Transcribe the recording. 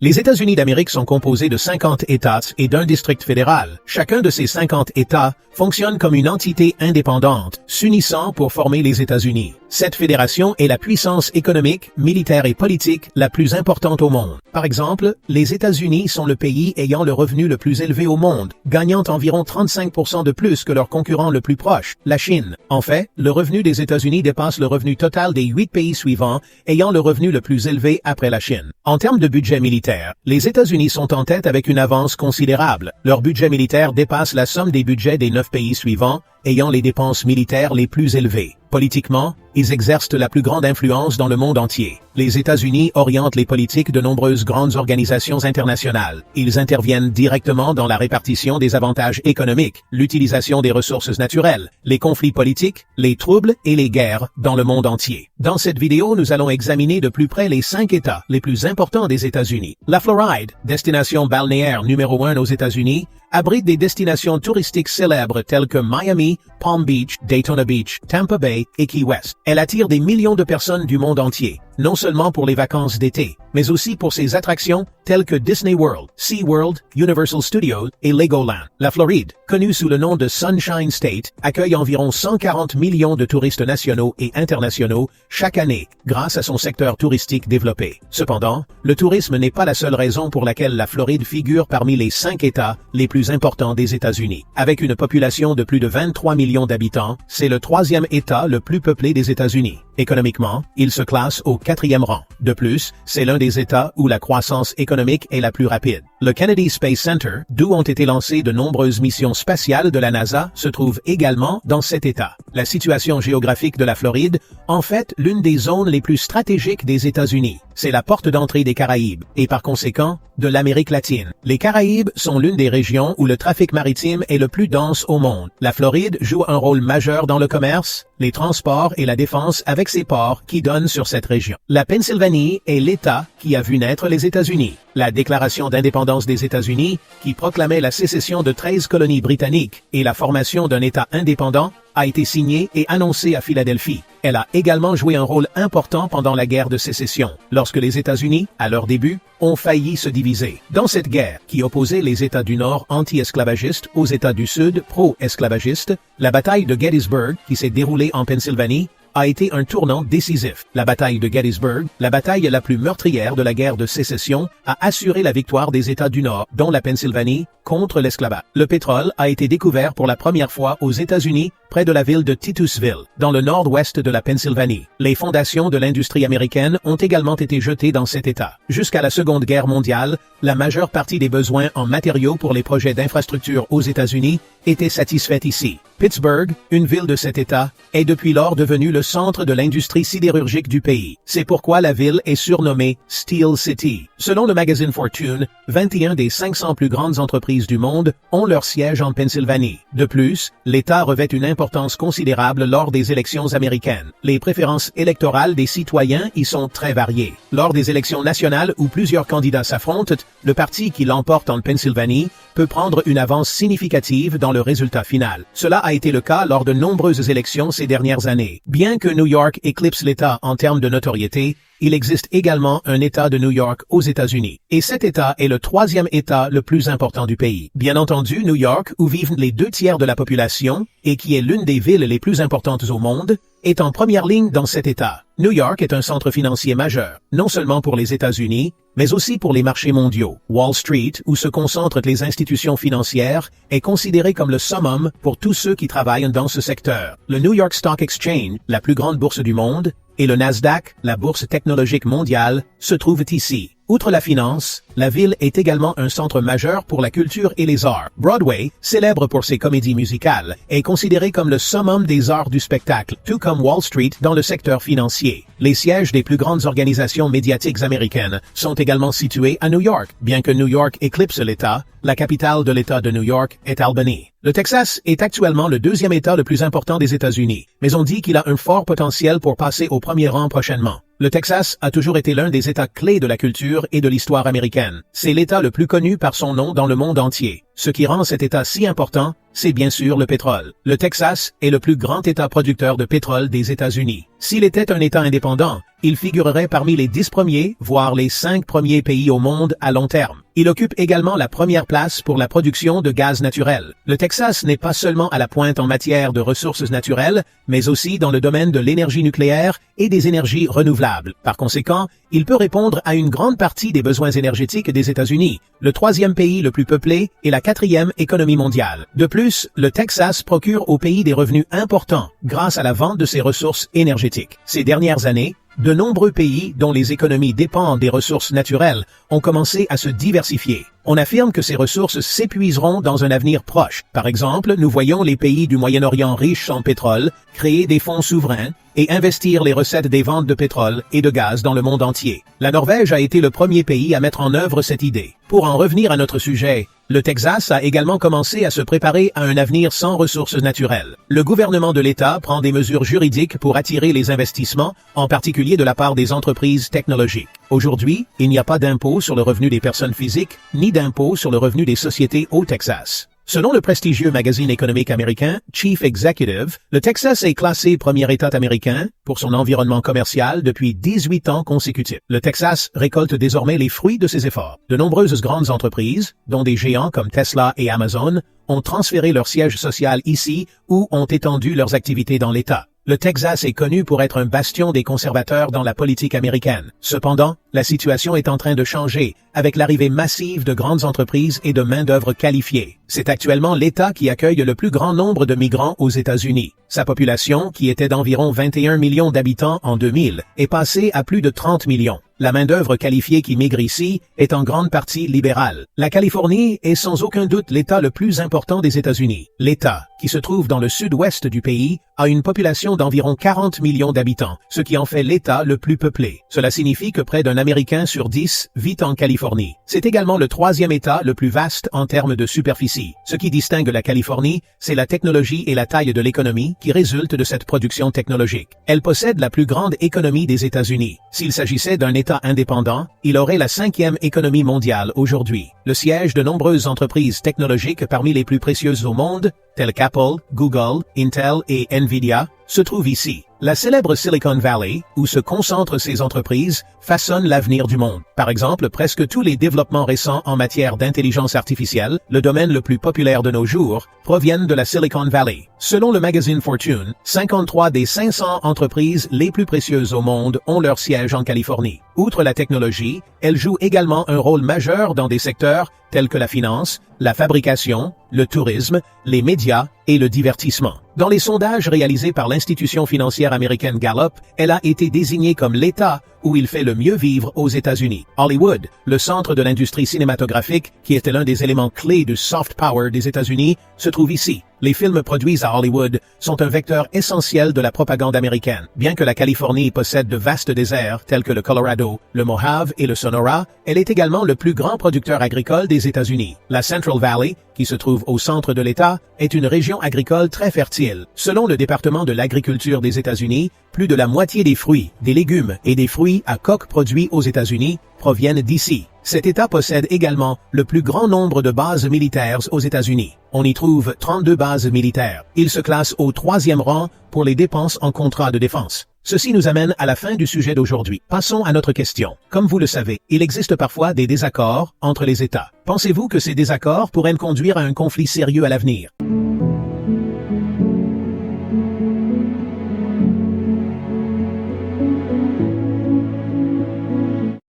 Les États-Unis d'Amérique sont composés de 50 États et d'un district fédéral. Chacun de ces 50 États fonctionne comme une entité indépendante, s'unissant pour former les États-Unis. Cette fédération est la puissance économique, militaire et politique la plus importante au monde. Par exemple, les États-Unis sont le pays ayant le revenu le plus élevé au monde, gagnant environ 35% de plus que leur concurrent le plus proche, la Chine. En fait, le revenu des États-Unis dépasse le revenu total des 8 pays suivants, ayant le revenu le plus élevé après la Chine. En termes de budget militaire, les États-Unis sont en tête avec une avance considérable. Leur budget militaire dépasse la somme des budgets des 9 pays suivants, ayant les dépenses militaires les plus élevées. Politiquement, ils exercent la plus grande influence dans le monde entier. Les États-Unis orientent les politiques de nombreuses grandes organisations internationales. Ils interviennent directement dans la répartition des avantages économiques, l'utilisation des ressources naturelles, les conflits politiques, les troubles et les guerres dans le monde entier. Dans cette vidéo, nous allons examiner de plus près les 5 États les plus importants des États-Unis. La Floride, destination balnéaire numéro 1 aux États-Unis, abrite des destinations touristiques célèbres telles que Miami, Palm Beach, Daytona Beach, Tampa Bay et Key West. Elle attire des millions de personnes du monde entier, non seulement pour les vacances d'été, mais aussi pour ses attractions telles que Disney World, SeaWorld, Universal Studios et Legoland. La Floride, connue sous le nom de Sunshine State, accueille environ 140 millions de touristes nationaux et internationaux chaque année grâce à son secteur touristique développé. Cependant, le tourisme n'est pas la seule raison pour laquelle la Floride figure parmi les 5 États les plus importants des États-Unis. Avec une population de plus de 23 millions d'habitants, c'est le 3e État le plus peuplé des États-Unis. Économiquement, il se classe au 4e rang. De plus, c'est l'un des États où la croissance économique est la plus rapide. Le Kennedy Space Center, d'où ont été lancées de nombreuses missions spatiales de la NASA, se trouve également dans cet État. La situation géographique de la Floride, en fait, l'une des zones les plus stratégiques des États-Unis. C'est la porte d'entrée des Caraïbes, et par conséquent, de l'Amérique latine. Les Caraïbes sont l'une des régions où le trafic maritime est le plus dense au monde. La Floride joue un rôle majeur dans le commerce, les transports et la défense avec ses ports qui donnent sur cette région. La Pennsylvanie est l'État qui a vu naître les États-Unis. La déclaration d'indépendance des États-Unis, qui proclamait la sécession de 13 colonies britanniques et la formation d'un État indépendant, a été signée et annoncée à Philadelphie. Elle a également joué un rôle important pendant la guerre de sécession, lorsque les États-Unis, à leur début, ont failli se diviser. Dans cette guerre, qui opposait les États du Nord anti-esclavagistes aux États du Sud pro-esclavagistes, la bataille de Gettysburg, qui s'est déroulée en Pennsylvanie, a été un tournant décisif. La bataille de Gettysburg, la bataille la plus meurtrière de la guerre de sécession, a assuré la victoire des États du Nord, dont la Pennsylvanie, contre l'esclavage. Le pétrole a été découvert pour la première fois aux États-Unis, près de la ville de Titusville, dans le nord-ouest de la Pennsylvanie. Les fondations de l'industrie américaine ont également été jetées dans cet État. Jusqu'à la Seconde Guerre mondiale, la majeure partie des besoins en matériaux pour les projets d'infrastructure aux États-Unis étaient satisfaits ici. Pittsburgh, une ville de cet État, est depuis lors devenue le centre de l'industrie sidérurgique du pays. C'est pourquoi la ville est surnommée Steel City. Selon le magazine Fortune, 21 des 500 plus grandes entreprises du monde ont leur siège en Pennsylvanie. De plus, l'État revêt une importance considérable lors des élections américaines. Les préférences électorales des citoyens y sont très variées. Lors des élections nationales où plusieurs candidats s'affrontent, le parti qui l'emporte en Pennsylvanie peut prendre une avance significative dans le résultat final. Cela a été le cas lors de nombreuses élections ces dernières années. Bien que New York éclipse l'État en termes de notoriété, il existe également un État de New York aux États-Unis. Et cet État est le 3e État le plus important du pays. Bien entendu, New York, où vivent les 2 tiers de la population, et qui est l'une des villes les plus importantes au monde, est en première ligne dans cet État. New York est un centre financier majeur, non seulement pour les États-Unis, mais aussi pour les marchés mondiaux. Wall Street, où se concentrent les institutions financières, est considéré comme le summum pour tous ceux qui travaillent dans ce secteur. Le New York Stock Exchange, la plus grande bourse du monde, et le Nasdaq, la bourse technologique mondiale, se trouvent ici. Outre la finance, la ville est également un centre majeur pour la culture et les arts. Broadway, célèbre pour ses comédies musicales, est considéré comme le summum des arts du spectacle, tout comme Wall Street dans le secteur financier. Les sièges des plus grandes organisations médiatiques américaines sont également situés à New York. Bien que New York éclipse l'État, la capitale de l'État de New York est Albany. Le Texas est actuellement le 2e État le plus important des États-Unis, mais on dit qu'il a un fort potentiel pour passer au 1er rang prochainement. Le Texas a toujours été l'un des États clés de la culture et de l'histoire américaine. C'est l'État le plus connu par son nom dans le monde entier. Ce qui rend cet État si important, c'est bien sûr le pétrole. Le Texas est le plus grand État producteur de pétrole des États-Unis. S'il était un État indépendant, il figurerait parmi les 10 premiers, voire les 5 premiers pays au monde à long terme. Il occupe également la première place pour la production de gaz naturel. Le Texas n'est pas seulement à la pointe en matière de ressources naturelles, mais aussi dans le domaine de l'énergie nucléaire et des énergies renouvelables. Par conséquent, il peut répondre à une grande partie des besoins énergétiques des États-Unis, le 3e pays le plus peuplé et la 4e économie mondiale. De plus, le Texas procure au pays des revenus importants grâce à la vente de ses ressources énergétiques. Ces dernières années, de nombreux pays dont les économies dépendent des ressources naturelles ont commencé à se diversifier. On affirme que ces ressources s'épuiseront dans un avenir proche. Par exemple, nous voyons les pays du Moyen-Orient riches en pétrole créer des fonds souverains et investir les recettes des ventes de pétrole et de gaz dans le monde entier. La Norvège a été le premier pays à mettre en œuvre cette idée. Pour en revenir à notre sujet, le Texas a également commencé à se préparer à un avenir sans ressources naturelles. Le gouvernement de l'État prend des mesures juridiques pour attirer les investissements, en particulier de la part des entreprises technologiques. Aujourd'hui, il n'y a pas d'impôt sur le revenu des personnes physiques, ni d'impôt sur le revenu des sociétés au Texas. Selon le prestigieux magazine économique américain Chief Executive, le Texas est classé premier État américain pour son environnement commercial depuis 18 ans consécutifs. Le Texas récolte désormais les fruits de ses efforts. De nombreuses grandes entreprises, dont des géants comme Tesla et Amazon, ont transféré leur siège social ici ou ont étendu leurs activités dans l'État. Le Texas est connu pour être un bastion des conservateurs dans la politique américaine. Cependant, la situation est en train de changer avec l'arrivée massive de grandes entreprises et de main-d'œuvre qualifiée. C'est actuellement l'État qui accueille le plus grand nombre de migrants aux États-Unis. Sa population, qui était d'environ 21 millions d'habitants en 2000, est passée à plus de 30 millions. La main-d'œuvre qualifiée qui migre ici est en grande partie libérale. La Californie est sans aucun doute l'État le plus important des États-Unis. L'État, qui se trouve dans le sud-ouest du pays, a une population d'environ 40 millions d'habitants, ce qui en fait l'État le plus peuplé. Cela signifie que près d'un Américain sur 10 vit en Californie. C'est également le 3e État le plus vaste en termes de superficie. Ce qui distingue la Californie, c'est la technologie et la taille de l'économie qui résultent de cette production technologique. Elle possède la plus grande économie des États-Unis. S'il s'agissait d'un État indépendant, il aurait la 5e économie mondiale aujourd'hui. Le siège de nombreuses entreprises technologiques parmi les plus précieuses au monde, telles qu'Apple, Google, Intel et Nvidia, se trouve ici. La célèbre Silicon Valley, où se concentrent ces entreprises, façonne l'avenir du monde. Par exemple, presque tous les développements récents en matière d'intelligence artificielle, le domaine le plus populaire de nos jours, proviennent de la Silicon Valley. Selon le magazine Fortune, 53 des 500 entreprises les plus précieuses au monde ont leur siège en Californie. Outre la technologie, elles jouent également un rôle majeur dans des secteurs tels que la finance, la fabrication, le tourisme, les médias et le divertissement. Dans les sondages réalisés par l'institution financière américaine Gallup, elle a été désignée comme l'État où il fait le mieux vivre aux États-Unis. Hollywood, le centre de l'industrie cinématographique, qui était l'un des éléments clés du soft power des États-Unis, se trouve ici. Les films produits à Hollywood sont un vecteur essentiel de la propagande américaine. Bien que la Californie possède de vastes déserts tels que le Colorado, le Mojave et le Sonora, elle est également le plus grand producteur agricole des États-Unis. La Central Valley, qui se trouve au centre de l'État, est une région agricole très fertile. Selon le département de l'agriculture des États-Unis, plus de la moitié des fruits, des légumes et des fruits à coque produits aux États-Unis proviennent d'ici. Cet État possède également le plus grand nombre de bases militaires aux États-Unis. On y trouve 32 bases militaires. Il se classe au 3e rang pour les dépenses en contrat de défense. Ceci nous amène à la fin du sujet d'aujourd'hui. Passons à notre question. Comme vous le savez, il existe parfois des désaccords entre les États. Pensez-vous que ces désaccords pourraient conduire à un conflit sérieux à l'avenir?